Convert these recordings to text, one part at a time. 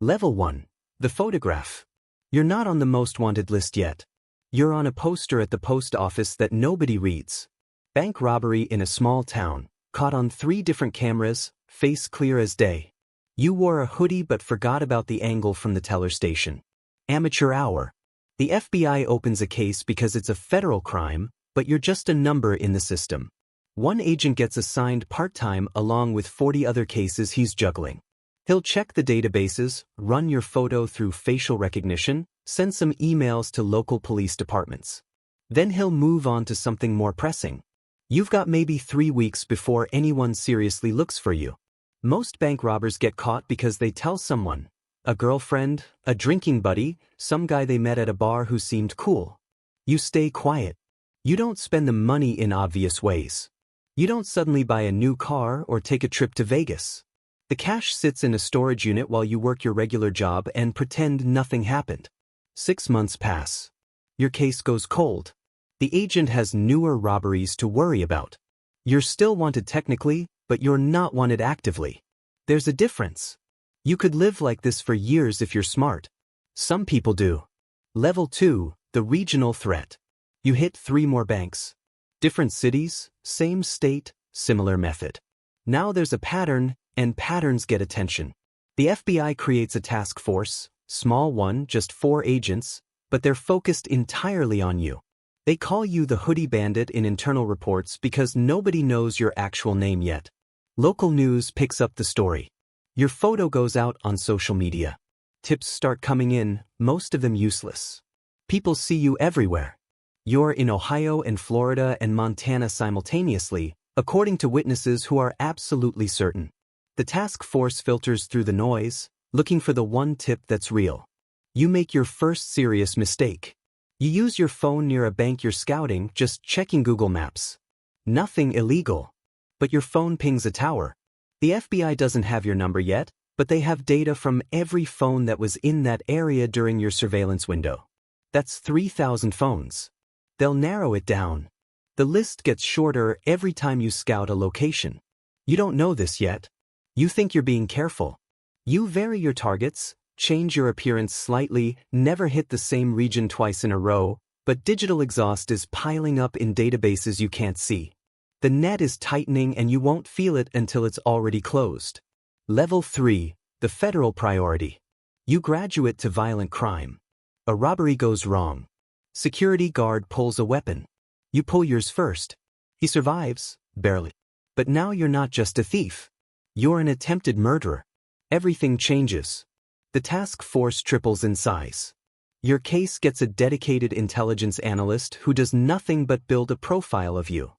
Level 1. The photograph. You're not on the most wanted list yet. You're on a poster at the post office that nobody reads. Bank robbery in a small town, caught on 3 different cameras, face clear as day. You wore a hoodie but forgot about the angle from the teller station. Amateur hour. The FBI opens a case because it's a federal crime, but you're just a number in the system. One agent gets assigned part-time along with 40 other cases he's juggling. He'll check the databases, run your photo through facial recognition, send some emails to local police departments. Then he'll move on to something more pressing. You've got maybe 3 weeks before anyone seriously looks for you. Most bank robbers get caught because they tell someone, a girlfriend, a drinking buddy, some guy they met at a bar who seemed cool. You stay quiet. You don't spend the money in obvious ways. You don't suddenly buy a new car or take a trip to Vegas. The cash sits in a storage unit while you work your regular job and pretend nothing happened. 6 months pass. Your case goes cold. The agent has newer robberies to worry about. You're still wanted technically, but you're not wanted actively. There's a difference. You could live like this for years if you're smart. Some people do. Level 2, the regional threat. You hit 3 more banks. Different cities, same state, similar method. Now there's a pattern, and patterns get attention. The FBI creates a task force, small one, just 4 agents, but they're focused entirely on you. They call you the Hoodie Bandit in internal reports because nobody knows your actual name yet. Local news picks up the story. Your photo goes out on social media. Tips start coming in, most of them useless. People see you everywhere. You're in Ohio and Florida and Montana simultaneously, according to witnesses who are absolutely certain. The task force filters through the noise, looking for the one tip that's real. You make your first serious mistake. You use your phone near a bank you're scouting, just checking Google Maps. Nothing illegal. But your phone pings a tower. The FBI doesn't have your number yet, but they have data from every phone that was in that area during your surveillance window. That's 3,000 phones. They'll narrow it down. The list gets shorter every time you scout a location. You don't know this yet. You think you're being careful. You vary your targets, change your appearance slightly, never hit the same region twice in a row, but digital exhaust is piling up in databases you can't see. The net is tightening and you won't feel it until it's already closed. Level 3, the federal priority. You graduate to violent crime. A robbery goes wrong. Security guard pulls a weapon. You pull yours first. He survives, barely. But now you're not just a thief. You're an attempted murderer. Everything changes. The task force triples in size. Your case gets a dedicated intelligence analyst who does nothing but build a profile of you.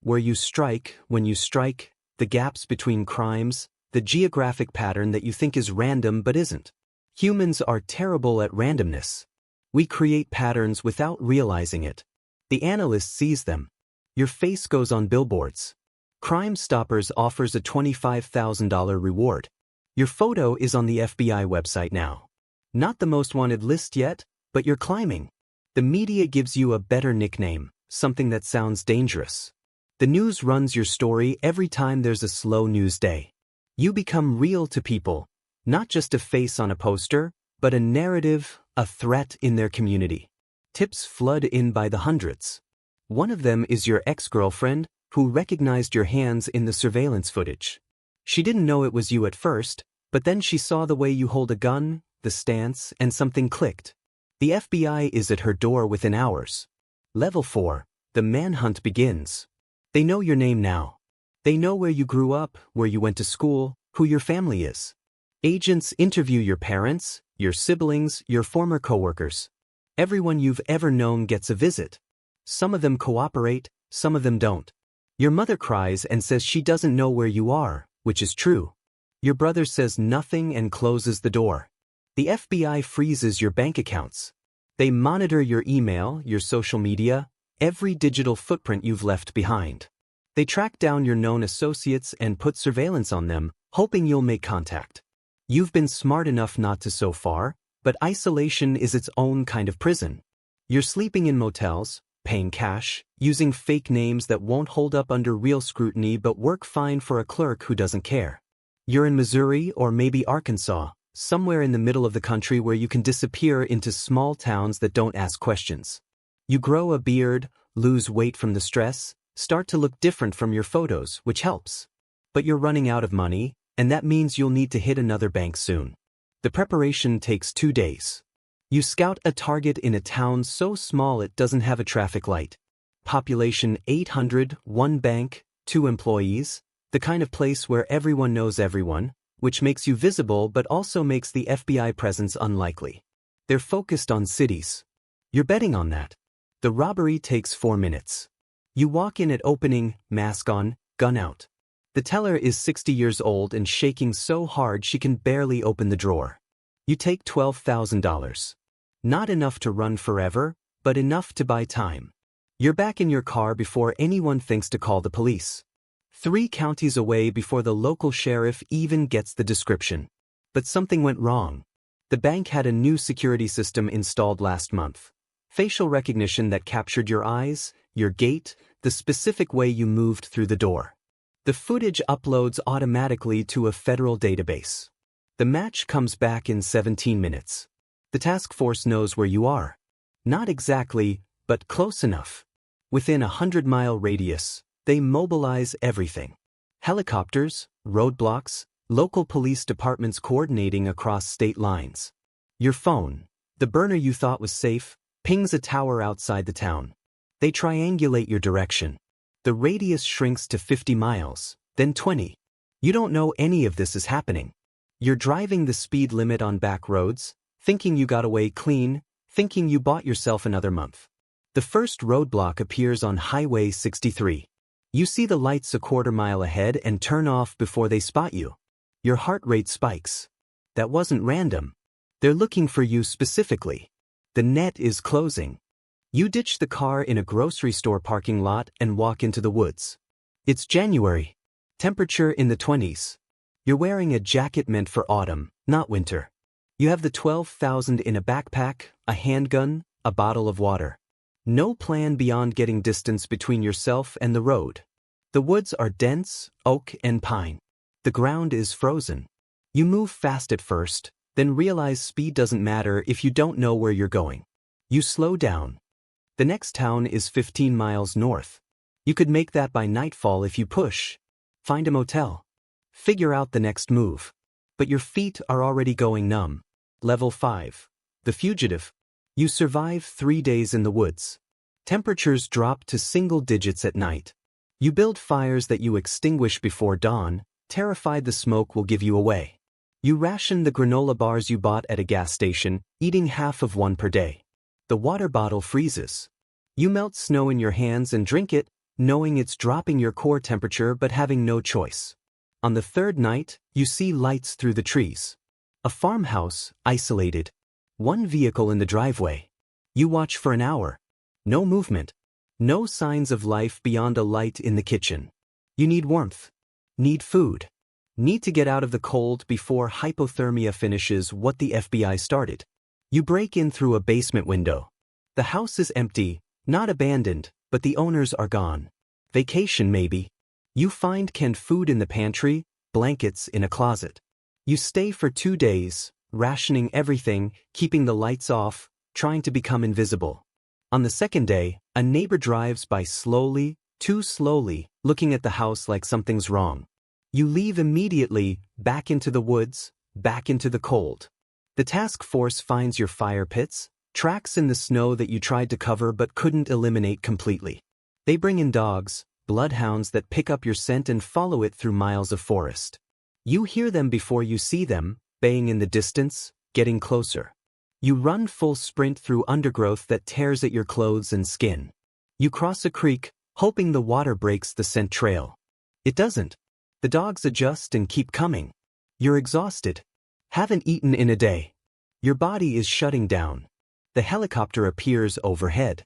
Where you strike, when you strike, the gaps between crimes, the geographic pattern that you think is random but isn't. Humans are terrible at randomness. We create patterns without realizing it. The analyst sees them. Your face goes on billboards. Crime Stoppers offers a $25,000 reward. Your photo is on the FBI website now. Not the most wanted list yet, but you're climbing. The media gives you a better nickname, something that sounds dangerous. The news runs your story every time there's a slow news day. You become real to people, not just a face on a poster, but a narrative, a threat in their community. Tips flood in by the hundreds. One of them is your ex-girlfriend, who recognized your hands in the surveillance footage. She didn't know it was you at first, but then she saw the way you hold a gun, the stance, and something clicked. The FBI is at her door within hours. Level 4, the manhunt begins. They know your name now. They know where you grew up, where you went to school, who your family is. Agents interview your parents, your siblings, your former coworkers. Everyone you've ever known gets a visit. Some of them cooperate, some of them don't. Your mother cries and says she doesn't know where you are, which is true. Your brother says nothing and closes the door. The FBI freezes your bank accounts. They monitor your email, your social media, every digital footprint you've left behind. They track down your known associates and put surveillance on them, hoping you'll make contact. You've been smart enough not to so far, but isolation is its own kind of prison. You're sleeping in motels, paying cash, using fake names that won't hold up under real scrutiny but work fine for a clerk who doesn't care. You're in Missouri or maybe Arkansas, somewhere in the middle of the country where you can disappear into small towns that don't ask questions. You grow a beard, lose weight from the stress, start to look different from your photos, which helps. But you're running out of money, and that means you'll need to hit another bank soon. The preparation takes 2 days. You scout a target in a town so small it doesn't have a traffic light. Population 800, 1 bank, 2 employees, the kind of place where everyone knows everyone, which makes you visible but also makes the FBI presence unlikely. They're focused on cities. You're betting on that. The robbery takes 4 minutes. You walk in at opening, mask on, gun out. The teller is 60 years old and shaking so hard she can barely open the drawer. You take $12,000. Not enough to run forever, but enough to buy time. You're back in your car before anyone thinks to call the police. 3 counties away before the local sheriff even gets the description. But something went wrong. The bank had a new security system installed last month. Facial recognition that captured your eyes, your gait, the specific way you moved through the door. The footage uploads automatically to a federal database. The match comes back in 17 minutes. The task force knows where you are. Not exactly, but close enough. Within a 100-mile radius, they mobilize everything. Helicopters, roadblocks, local police departments coordinating across state lines. Your phone, the burner you thought was safe, pings a tower outside the town. They triangulate your direction. The radius shrinks to 50 miles, then 20. You don't know any of this is happening. You're driving the speed limit on back roads, thinking you got away clean, thinking you bought yourself another month. The first roadblock appears on Highway 63. You see the lights a quarter mile ahead and turn off before they spot you. Your heart rate spikes. That wasn't random. They're looking for you specifically. The net is closing. You ditch the car in a grocery store parking lot and walk into the woods. It's January. Temperature in the 20s. You're wearing a jacket meant for autumn, not winter. You have the $12,000 in a backpack, a handgun, a bottle of water. No plan beyond getting distance between yourself and the road. The woods are dense, oak and pine. The ground is frozen. You move fast at first, then realize speed doesn't matter if you don't know where you're going. You slow down. The next town is 15 miles north. You could make that by nightfall if you push. Find a motel. Figure out the next move. But your feet are already going numb. Level 5. The Fugitive. You survive 3 days in the woods. Temperatures drop to single digits at night. You build fires that you extinguish before dawn, terrified the smoke will give you away. You ration the granola bars you bought at a gas station, eating half of one per day. The water bottle freezes. You melt snow in your hands and drink it, knowing it's dropping your core temperature but having no choice. On the 3rd night, you see lights through the trees. A farmhouse, isolated. 1 vehicle in the driveway. You watch for an hour. No movement. No signs of life beyond a light in the kitchen. You need warmth. Need food. Need to get out of the cold before hypothermia finishes what the FBI started. You break in through a basement window. The house is empty, not abandoned, but the owners are gone. Vacation maybe. You find canned food in the pantry, blankets in a closet. You stay for 2 days, rationing everything, keeping the lights off, trying to become invisible. On the 2nd day, a neighbor drives by slowly, too slowly, looking at the house like something's wrong. You leave immediately, back into the woods, back into the cold. The task force finds your fire pits, tracks in the snow that you tried to cover but couldn't eliminate completely. They bring in dogs, bloodhounds that pick up your scent and follow it through miles of forest. You hear them before you see them, baying in the distance, getting closer. You run full sprint through undergrowth that tears at your clothes and skin. You cross a creek, hoping the water breaks the scent trail. It doesn't. The dogs adjust and keep coming. You're exhausted. Haven't eaten in a day. Your body is shutting down. The helicopter appears overhead.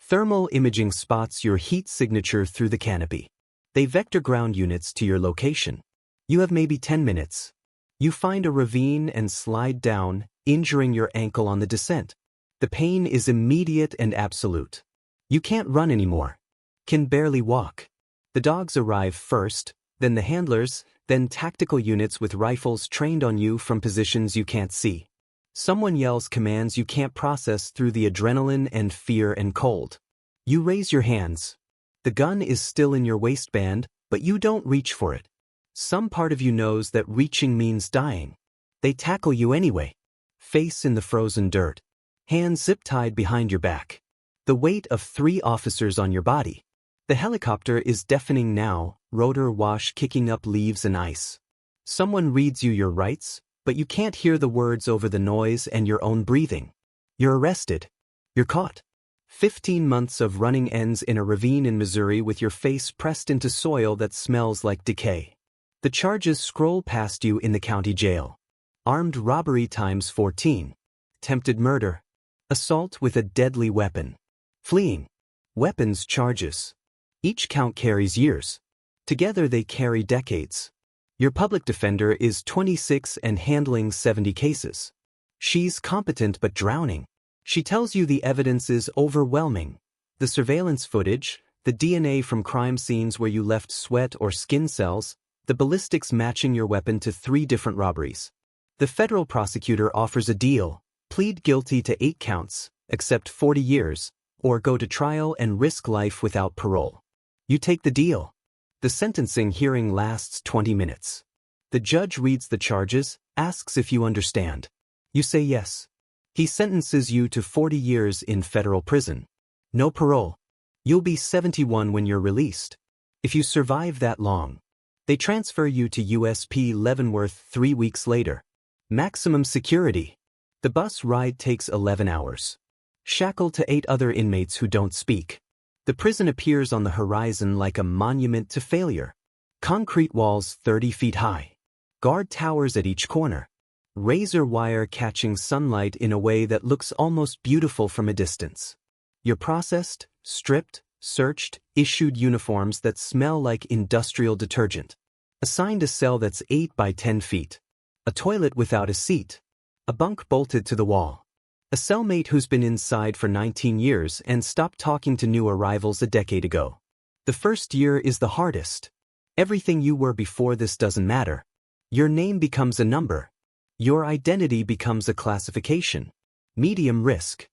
Thermal imaging spots your heat signature through the canopy. They vector ground units to your location. You have maybe 10 minutes. You find a ravine and slide down, injuring your ankle on the descent. The pain is immediate and absolute. You can't run anymore. Can barely walk. The dogs arrive first, then the handlers, then tactical units with rifles trained on you from positions you can't see. Someone yells commands you can't process through the adrenaline and fear and cold. You raise your hands. The gun is still in your waistband, but you don't reach for it. Some part of you knows that reaching means dying. They tackle you anyway. Face in the frozen dirt. Hands zip-tied behind your back. The weight of 3 officers on your body. The helicopter is deafening now, rotor wash kicking up leaves and ice. Someone reads you your rights, but you can't hear the words over the noise and your own breathing. You're arrested. You're caught. 15 months of running ends in a ravine in Missouri with your face pressed into soil that smells like decay. The charges scroll past you in the county jail. Armed robbery times 14. Attempted murder. Assault with a deadly weapon. Fleeing. Weapons charges. Each count carries years. Together they carry decades. Your public defender is 26 and handling 70 cases. She's competent but drowning. She tells you the evidence is overwhelming. The surveillance footage, the DNA from crime scenes where you left sweat or skin cells, the ballistics matching your weapon to 3 different robberies. The federal prosecutor offers a deal: plead guilty to 8 counts, accept 40 years, or go to trial and risk life without parole. You take the deal. The sentencing hearing lasts 20 minutes. The judge reads the charges, asks if you understand. You say yes. He sentences you to 40 years in federal prison. No parole. You'll be 71 when you're released. If you survive that long. They transfer you to USP Leavenworth 3 weeks later. Maximum security. The bus ride takes 11 hours. Shackled to 8 other inmates who don't speak. The prison appears on the horizon like a monument to failure. Concrete walls 30 feet high. Guard towers at each corner. Razor wire catching sunlight in a way that looks almost beautiful from a distance. You're processed, stripped, searched, issued uniforms that smell like industrial detergent. Assigned a cell that's 8 by 10 feet. A toilet without a seat. A bunk bolted to the wall. A cellmate who's been inside for 19 years and stopped talking to new arrivals a decade ago. The first year is the hardest. Everything you were before this doesn't matter. Your name becomes a number. Your identity becomes a classification. Medium risk.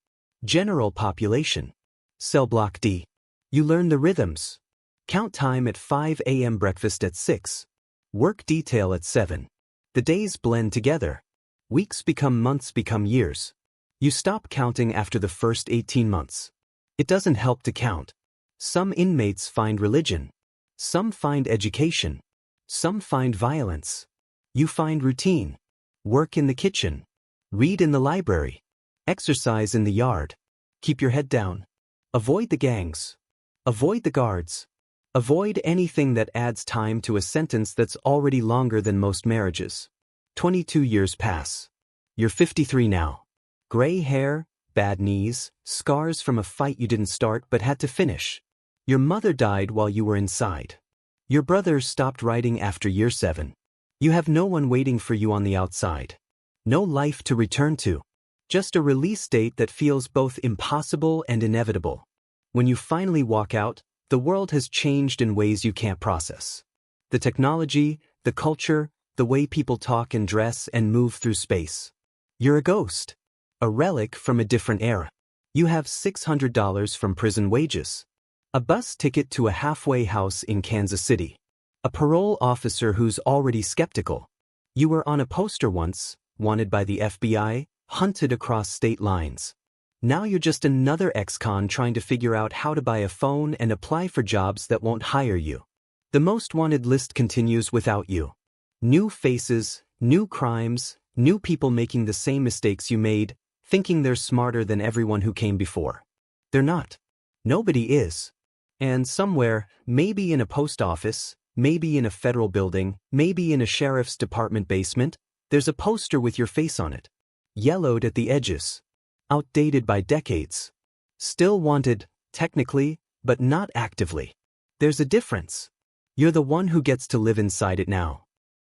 General population. Cell block D. You learn the rhythms. Count time at 5 a.m. breakfast at 6. Work detail at 7. The days blend together. Weeks become months become years. You stop counting after the first 18 months. It doesn't help to count. Some inmates find religion. Some find education. Some find violence. You find routine. Work in the kitchen. Read in the library. Exercise in the yard. Keep your head down. Avoid the gangs. Avoid the guards. Avoid anything that adds time to a sentence that's already longer than most marriages. 22 years pass. You're 53 now. Gray hair, bad knees, scars from a fight you didn't start but had to finish. Your mother died while you were inside. Your brother stopped writing after year 7. You have no one waiting for you on the outside. No life to return to. Just a release date that feels both impossible and inevitable. When you finally walk out, the world has changed in ways you can't process. The technology, the culture, the way people talk and dress and move through space. You're a ghost. A relic from a different era. You have $600 from prison wages. A bus ticket to a halfway house in Kansas City. A parole officer who's already skeptical. You were on a poster once, wanted by the FBI, hunted across state lines. Now you're just another ex-con trying to figure out how to buy a phone and apply for jobs that won't hire you. The most wanted list continues without you. New faces, new crimes, new people making the same mistakes you made, thinking they're smarter than everyone who came before. They're not. Nobody is. And somewhere, maybe in a post office, maybe in a federal building, maybe in a sheriff's department basement, there's a poster with your face on it. Yellowed at the edges. Outdated by decades. Still wanted, technically, but not actively. There's a difference. You're the one who gets to live inside it now.